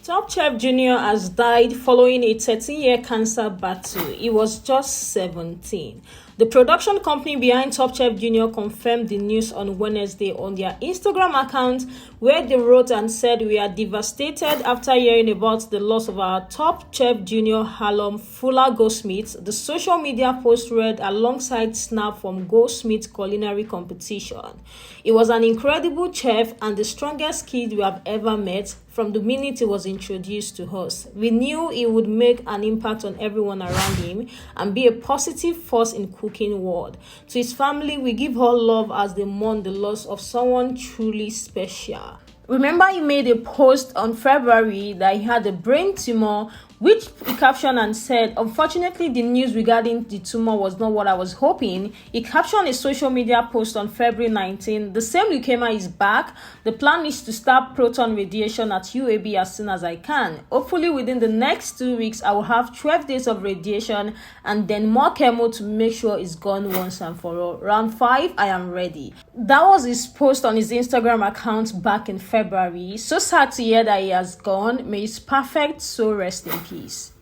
Top Chef Jr. has died following a 13-year cancer battle. He was just 17. The production company behind Top Chef Jr. confirmed the news on Wednesday on their Instagram account, where they wrote and said, "We are devastated after hearing about the loss of our Top Chef Jr. alum Fuller Goldsmith." The social media post read alongside snap from Goldsmith culinary competition. "He was an incredible chef and the strongest kid we have ever met. From the minute he was introduced to us, we knew he would make an impact on everyone around him and be a positive force in cooking world. To his family, we give all love as they mourn the loss of someone truly special." Remember, he made a post on February that he had a brain tumor, which he captioned and said, "Unfortunately, the news regarding the tumor was not what I was hoping." He captioned a social media post on February 19. "The same leukemia is back. The plan is to start proton radiation at UAB as soon as I can. Hopefully, within the next 2 weeks, I will have 12 days of radiation and then more chemo to make sure it's gone once and for all. Round 5, I am ready." That was his post on his Instagram account back in February. So sad to hear that he has gone. May his perfect soul rest in peace.